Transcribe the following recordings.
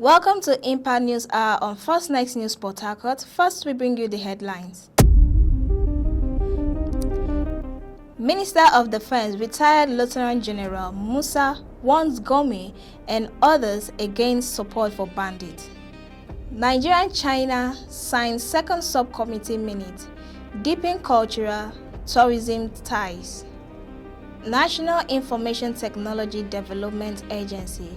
Welcome to Impact News Hour on First Night News Port Harcourt. First, we bring you the headlines. Minister of Defense, retired Lieutenant General Musa warns Gumi and others against support for bandits. Nigeria and China signed second subcommittee minute, deepen cultural tourism ties. National Information Technology Development Agency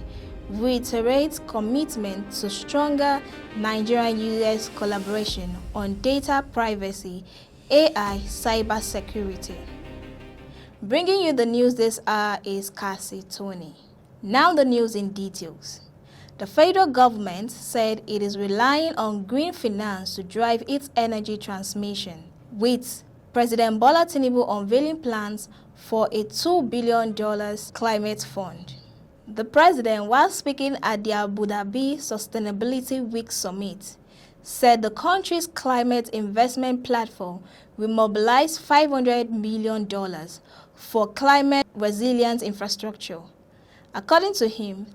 reiterates commitment to stronger Nigerian-US collaboration on data privacy, AI, cyber security. Bringing you the news this hour is Cassie Tony. Now the news in details. The federal government said it is relying on green finance to drive its energy transmission, with President Bola Tinubu unveiling plans for a $2 billion climate fund. The president, while speaking at the Abu Dhabi Sustainability Week Summit, said the country's climate investment platform will mobilize $500 million for climate resilient infrastructure. According to him,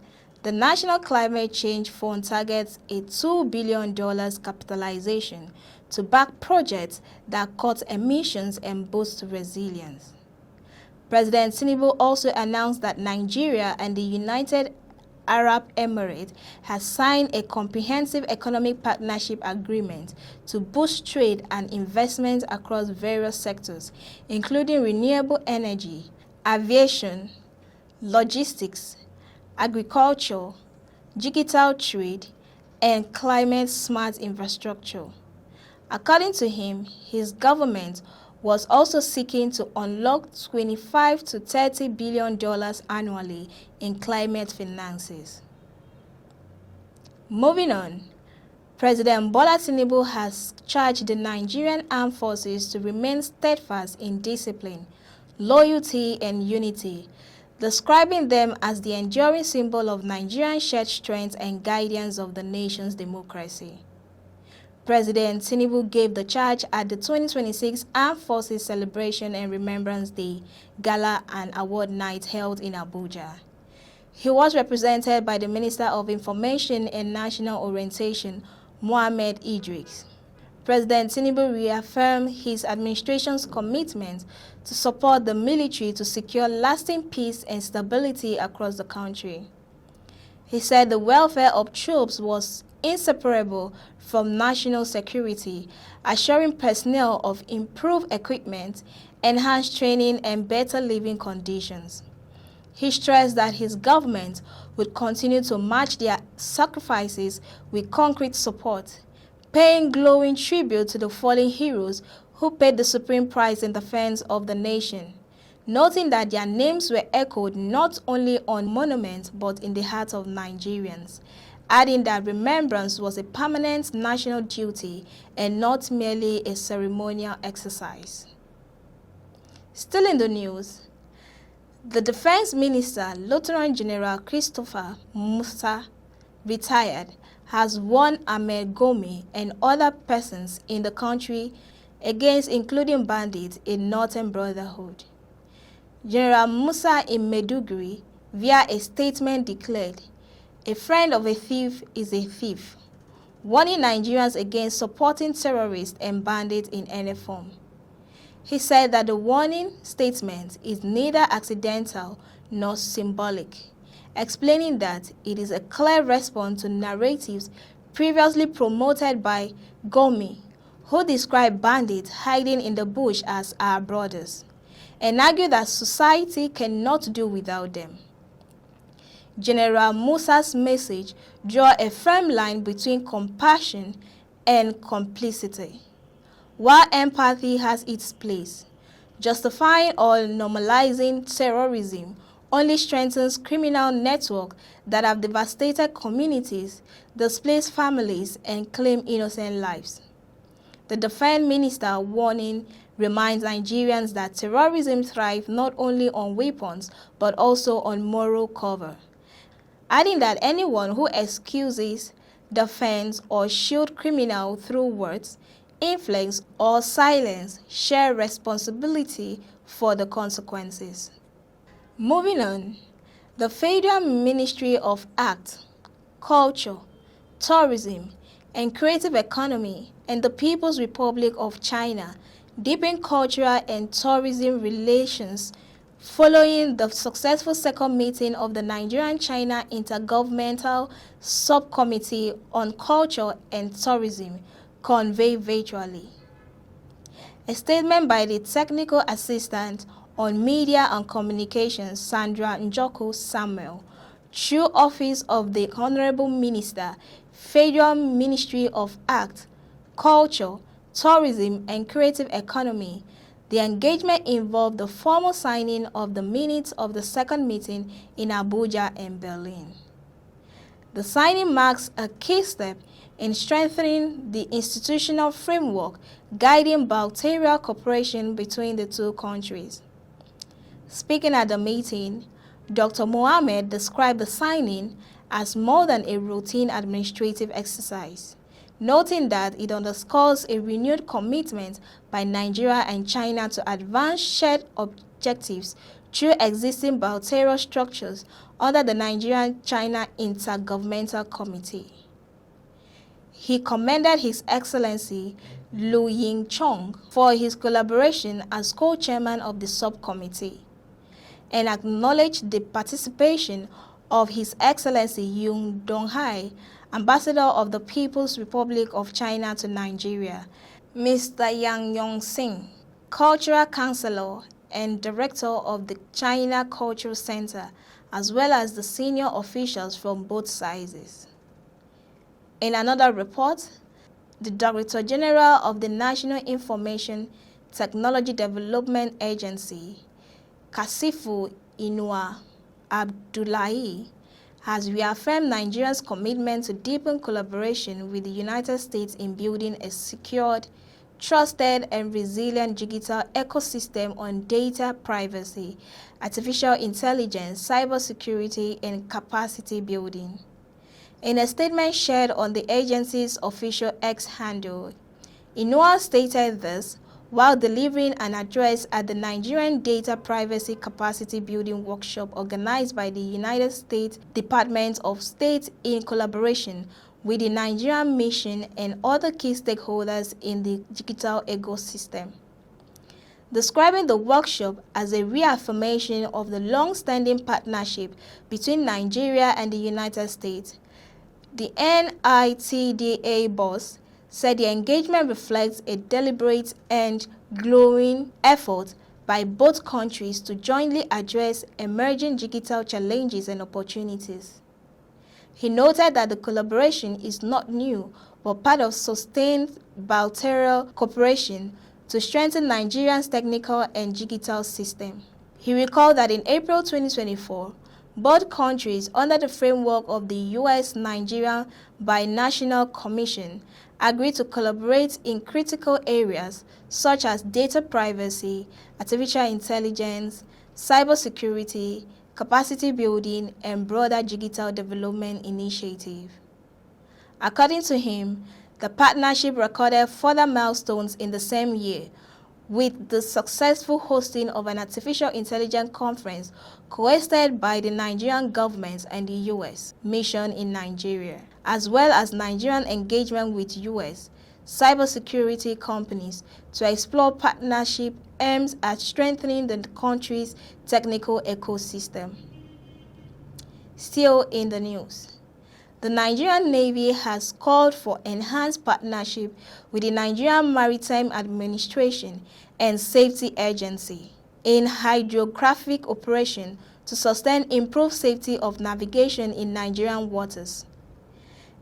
the National Climate Change Fund targets a $2 billion capitalization to back projects that cut emissions and boost resilience. President Tinubu also announced that Nigeria and the United Arab Emirates has signed a comprehensive economic partnership agreement to boost trade and investment across various sectors, including renewable energy, aviation, logistics, agriculture, digital trade, and climate-smart infrastructure. According to him, his government was also seeking to unlock $25 to $30 billion annually in climate finances. Moving on, President Bola Tinubu has charged the Nigerian Armed Forces to remain steadfast in discipline, loyalty, and unity, describing them as the enduring symbol of Nigerian shared strength and guidance of the nation's democracy. President Tinubu gave the charge at the 2026 Armed Forces Celebration and Remembrance Day Gala and Award Night held in Abuja. He was represented by the Minister of Information and National Orientation, Mohammed Idris. President Tinubu reaffirmed his administration's commitment to support the military to secure lasting peace and stability across the country. He said the welfare of troops was inseparable from national security, assuring personnel of improved equipment, enhanced training, and better living conditions. He stressed that his government would continue to match their sacrifices with concrete support, paying glowing tribute to the fallen heroes who paid the supreme price in defense of the nation, noting that their names were echoed not only on monuments but in the hearts of Nigerians, adding that remembrance was a permanent national duty and not merely a ceremonial exercise. Still in the news, the Defense Minister, Lieutenant General Christopher Musa, retired, has warned Ahmed Gumi and other persons in the country against including bandits in Northern Brotherhood. General Musa in Maiduguri, via a statement, declared, "A friend of a thief is a thief," warning Nigerians against supporting terrorists and bandits in any form. He said that the warning statement is neither accidental nor symbolic, explaining that it is a clear response to narratives previously promoted by Gumi, who described bandits hiding in the bush as our brothers, and argued that society cannot do without them. General Musa's message drew a firm line between compassion and complicity. While empathy has its place, justifying or normalizing terrorism only strengthens criminal networks that have devastated communities, displaced families, and claimed innocent lives. The Defense Minister warning reminds Nigerians that terrorism thrives not only on weapons but also on moral cover, adding that anyone who excuses, defends, or shields criminals through words, influence, or silence share responsibility for the consequences. Moving on, the Federal Ministry of Arts, Culture, tourism, and creative economy, and the People's Republic of China deepen cultural and tourism relations following the successful second meeting of the Nigerian-China Intergovernmental Subcommittee on Culture and Tourism, conveyed virtually. A statement by the Technical Assistant on Media and Communications, Sandra Njoku Samuel, through Office of the Honorable Minister, Federal Ministry of Arts, Culture, Tourism and Creative Economy. The engagement involved the formal signing of the minutes of the second meeting in Abuja and Berlin. The signing marks a key step in strengthening the institutional framework guiding bilateral cooperation between the two countries. Speaking at the meeting, Dr. Mohammed described the signing as more than a routine administrative exercise, noting that it underscores a renewed commitment by Nigeria and China to advance shared objectives through existing bilateral structures under the Nigerian-China Intergovernmental Committee. He commended His Excellency Lu Ying-chong for his collaboration as co-chairman of the subcommittee, and acknowledged the participation of His Excellency Yung Donghai, Ambassador of the People's Republic of China to Nigeria, Mr. Yang Yong-sing, Cultural Counselor and Director of the China Cultural Center, as well as the senior officials from both sides. In another report, the Director General of the National Information Technology Development Agency, Kasifu Inua Abdullahi, has reaffirmed Nigeria's commitment to deepen collaboration with the United States in building a secured, trusted, and resilient digital ecosystem on data privacy, artificial intelligence, cybersecurity, and capacity building. In a statement shared on the agency's official X handle, Inua stated this while delivering an address at the Nigerian Data Privacy Capacity Building Workshop organized by the United States Department of State in collaboration with the Nigerian Mission and other key stakeholders in the digital ecosystem. Describing the workshop as a reaffirmation of the long-standing partnership between Nigeria and the United States, the NITDA boss said the engagement reflects a deliberate and growing effort by both countries to jointly address emerging digital challenges and opportunities. He noted that the collaboration is not new, but part of sustained bilateral cooperation to strengthen Nigeria's technical and digital system. He recalled that in April 2024, both countries, under the framework of the U.S.-Nigeria Binational Commission, agreed to collaborate in critical areas such as data privacy, artificial intelligence, cybersecurity, capacity building, and broader digital development initiative. According to him, the partnership recorded further milestones in the same year, with the successful hosting of an artificial intelligence conference co-hosted by the Nigerian government and the U.S. mission in Nigeria, as well as Nigerian engagement with U.S. cybersecurity companies to explore partnership aimed at strengthening the country's technical ecosystem. Still in the news, the Nigerian Navy has called for enhanced partnership with the Nigerian Maritime Administration and Safety Agency in hydrographic operation to sustain improved safety of navigation in Nigerian waters.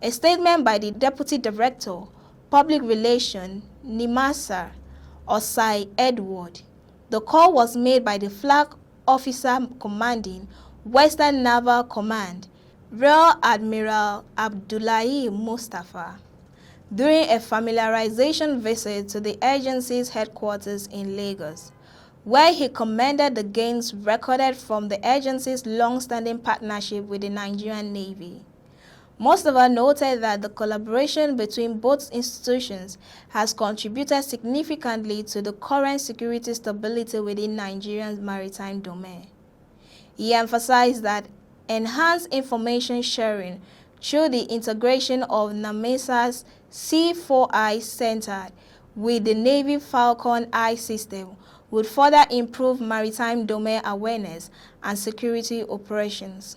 A statement by the Deputy Director, Public Relations, NIMASA, Osai Edward. The call was made by the Flag Officer Commanding Western Naval Command, Rear Admiral Abdullahi Mustafa, during a familiarization visit to the agency's headquarters in Lagos, where he commended the gains recorded from the agency's long-standing partnership with the Nigerian Navy. Mustafa noted that the collaboration between both institutions has contributed significantly to the current security stability within Nigeria's maritime domain. He emphasized that enhanced information sharing through the integration of NAMESA's C4I Center with the Navy Falcon Eye system would further improve maritime domain awareness and security operations.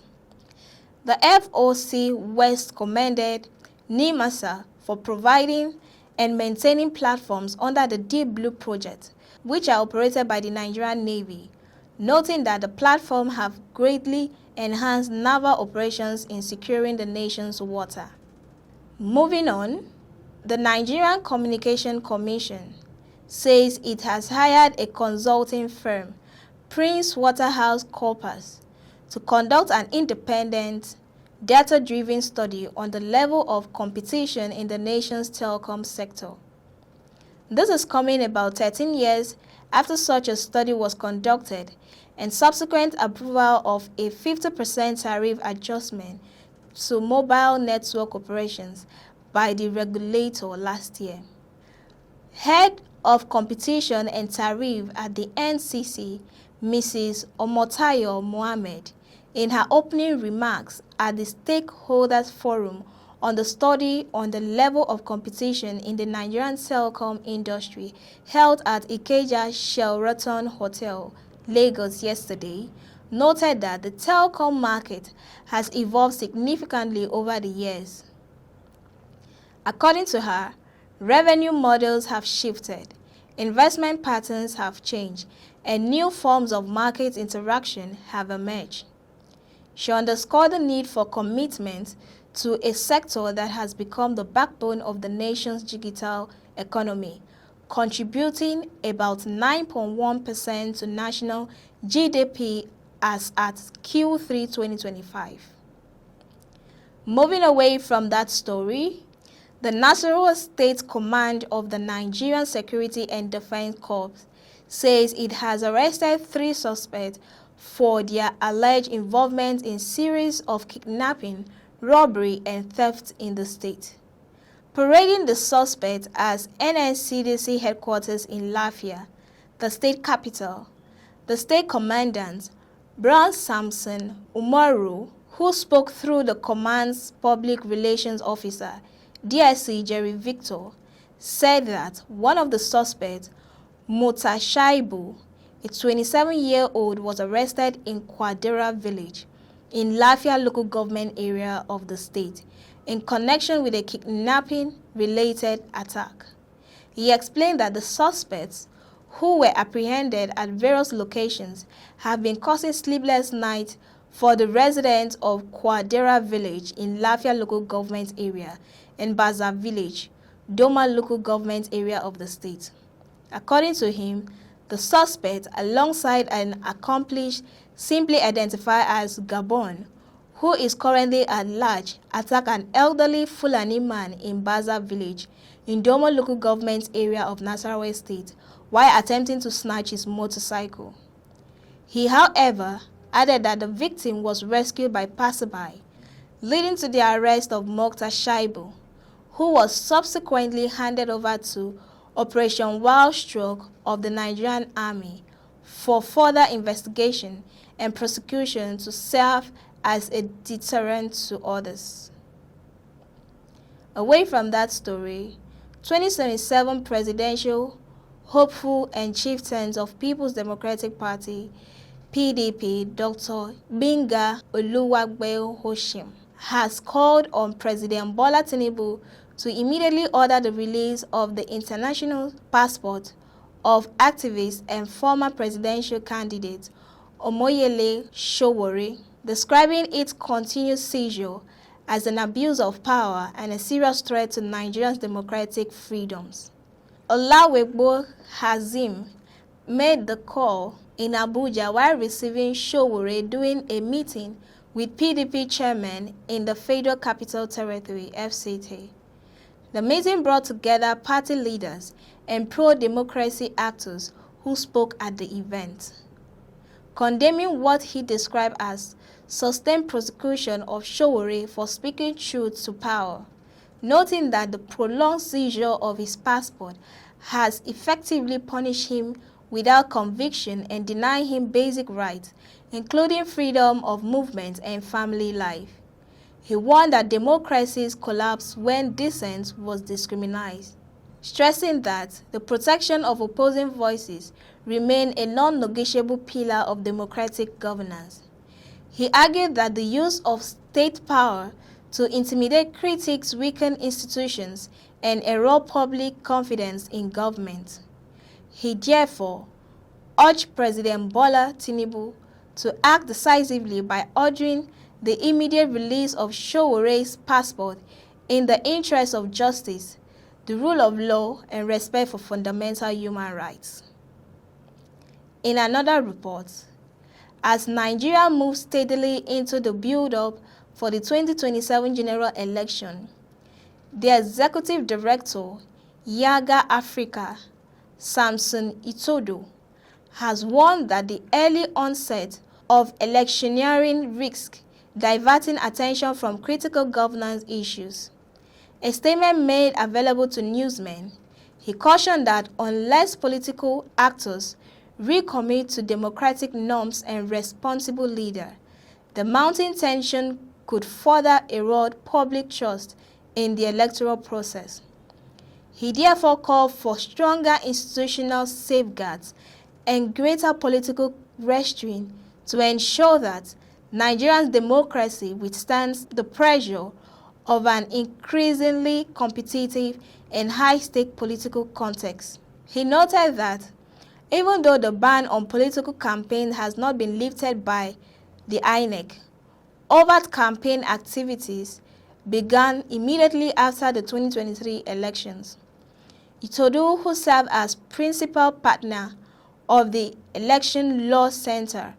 The FOC West commended Musa for providing and maintaining platforms under the Deep Blue project, which are operated by the Nigerian Navy, noting that the platform have greatly enhanced naval operations in securing the nation's water. Moving on, the Nigerian Communication Commission says it has hired a consulting firm, Prince Waterhouse Coopers, to conduct an independent, data-driven study on the level of competition in the nation's telecom sector. This is coming about 13 years after such a study was conducted and subsequent approval of a 50% tariff adjustment to mobile network operations by the regulator last year. Head of Competition and Tariff at the NCC, Mrs. Omotayo Mohammed, in her opening remarks at the Stakeholders Forum on the study on the level of competition in the Nigerian telecom industry held at Ikeja Sheraton Hotel, Lagos yesterday, noted that the telecom market has evolved significantly over the years. According to her, revenue models have shifted, investment patterns have changed, and new forms of market interaction have emerged. She underscored the need for commitment to a sector that has become the backbone of the nation's digital economy, contributing about 9.1% to national GDP as at Q3 2025. Moving away from that story, the Nasarawa State Command of the Nigerian Security and Defense Corps says it has arrested 3 suspects for their alleged involvement in series of kidnapping, robbery, and theft in the state. Parading the suspects as NSCDC headquarters in Lafia, the state capital, the state commandant, Brown Samson Umaru, who spoke through the command's public relations officer, DSC Jerry Victor, said that one of the suspects, Mutashaibu, a 27-year-old, was arrested in Kwadera village in Lafia local government area of the state in connection with a kidnapping-related attack. He explained that the suspects, who were apprehended at various locations, have been causing sleepless nights for the residents of Kwadera village in Lafia local government area and Baza village, Doma local government area of the state. According to him, the suspect, alongside an accomplice simply identified as Gabon, who is currently at large, attacked an elderly Fulani man in Baza village in Doma local government area of Nasarawa state while attempting to snatch his motorcycle. He, however, added that the victim was rescued by passerby, leading to the arrest of Mokhtar Shaibu, who was subsequently handed over to Operation Wild Stroke of the Nigerian Army for further investigation and prosecution to serve as a deterrent to others. Away from that story, 2027 presidential hopeful and chieftains of People's Democratic Party PDP, Dr. Binga Oluwagbe Hoshim, has called on President Bola Tinubu to immediately order the release of the international passport of activist and former presidential candidate Omoyele Sowore, describing its continued seizure as an abuse of power and a serious threat to Nigeria's democratic freedoms. Olawegbo Hazim made the call in Abuja while receiving Sowore during a meeting with PDP chairman in the Federal Capital Territory, FCT. The meeting brought together party leaders and pro-democracy actors who spoke at the event, condemning what he described as sustained prosecution of Sowore for speaking truth to power, noting that the prolonged seizure of his passport has effectively punished him without conviction and denying him basic rights, including freedom of movement and family life. He warned that democracies collapse when dissent was discriminated, stressing that the protection of opposing voices remain a non-negotiable pillar of democratic governance. He argued that the use of state power to intimidate critics weaken institutions and erode public confidence in government. He therefore urged President Bola Tinubu to act decisively by ordering the immediate release of Showore's passport in the interest of justice, the rule of law, and respect for fundamental human rights. In another report, as Nigeria moves steadily into the build-up for the 2027 general election, the Executive Director, Yaga Africa, Samson Itodo, has warned that the early onset of electioneering risks diverting attention from critical governance issues. A statement made available to newsmen, he cautioned that unless political actors recommit to democratic norms and responsible leader, the mounting tension could further erode public trust in the electoral process. He therefore called for stronger institutional safeguards and greater political restraint to ensure that Nigeria's democracy withstands the pressure of an increasingly competitive and high-stake political context. He noted that even though the ban on political campaign has not been lifted by the INEC, overt campaign activities began immediately after the 2023 elections. Itodu, who served as principal partner of the Election Law Center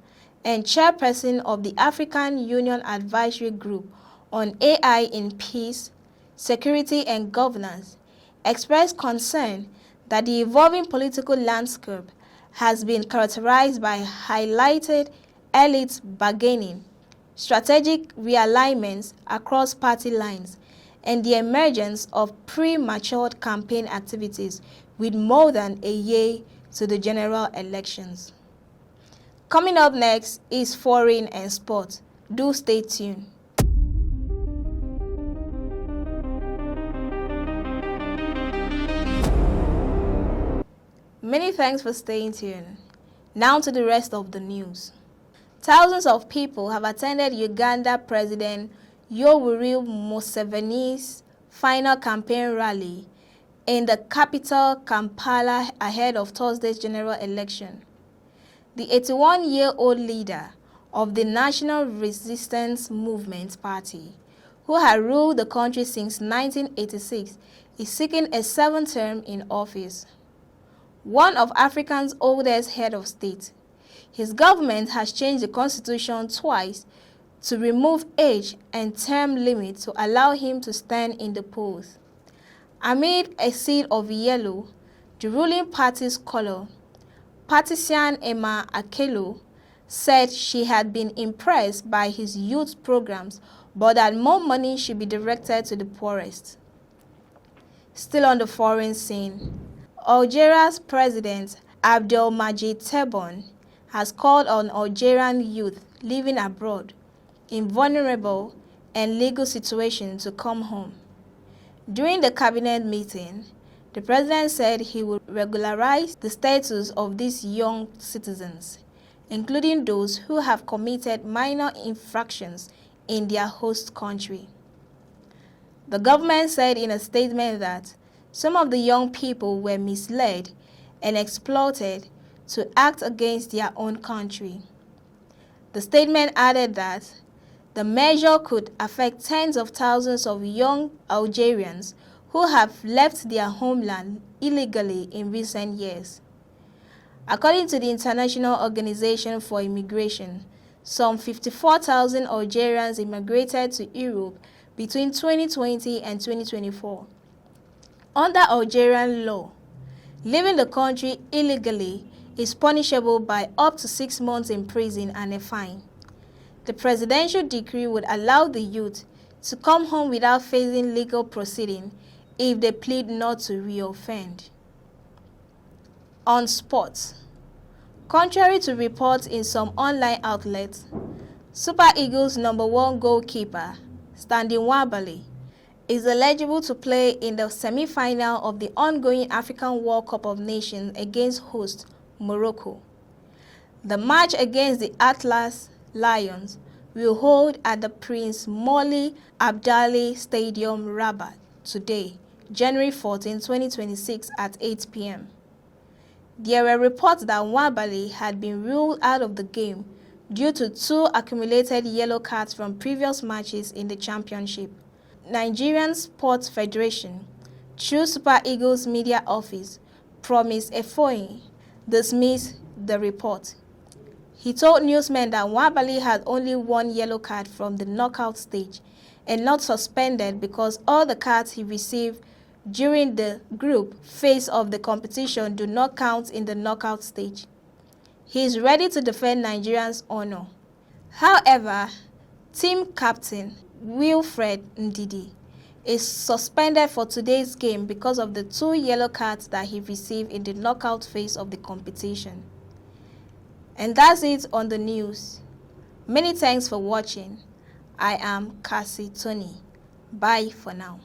and chairperson of the African Union Advisory Group on AI in Peace, Security and Governance, expressed concern that the evolving political landscape has been characterized by highlighted elite bargaining, strategic realignments across party lines, and the emergence of premature campaign activities with more than a year to the general elections. Coming up next is Foreign and Sport. Do stay tuned. Many thanks for staying tuned. Now to the rest of the news. Thousands of people have attended Uganda President Yoweri Museveni's final campaign rally in the capital Kampala ahead of Thursday's general election. The 81-year-old leader of the National Resistance Movement Party, who had ruled the country since 1986, is seeking a seventh term in office. One of Africa's oldest head of state, his government has changed the constitution twice to remove age and term limits to allow him to stand in the polls. Amid a sea of yellow, the ruling party's color, Patrician Emma Akelo said she had been impressed by his youth programs but that more money should be directed to the poorest. Still on the foreign scene, Algeria's President Abdelmadjid Tebboune has called on Algerian youth living abroad in vulnerable and legal situations to come home. During the cabinet meeting, the president said he would regularize the status of these young citizens, including those who have committed minor infractions in their host country. The government said in a statement that some of the young people were misled and exploited to act against their own country. The statement added that the measure could affect tens of thousands of young Algerians who have left their homeland illegally in recent years. According to the International Organization for Immigration, some 54,000 Algerians immigrated to Europe between 2020 and 2024. Under Algerian law, leaving the country illegally is punishable by up to 6 months in prison and a fine. The presidential decree would allow the youth to come home without facing legal proceeding if they plead not to reoffend. On sports. Contrary to reports in some online outlets, Super Eagles' #1 goalkeeper, Stanley Nwabali, is eligible to play in the semi-final of the ongoing African World Cup of Nations against host Morocco. The match against the Atlas Lions will hold at the Prince Moulay Abdallah Stadium, Rabat, today, January 14, 2026 at 8 p.m. There were reports that Nwabali had been ruled out of the game due to 2 accumulated yellow cards from previous matches in the championship. Nigerian Sports Federation, through Super Eagles Media Office, Promise Efoyin, dismissed the report. He told newsmen that Nwabali had only 1 yellow card from the knockout stage and not suspended because all the cards he received during the group phase of the competition do not count in the knockout stage. He is ready to defend Nigeria's honor. However, team captain Wilfred Ndidi is suspended for today's game because of the 2 yellow cards that he received in the knockout phase of the competition. And that's it on the news. Many thanks for watching. I am Cassie Tony. Bye for now.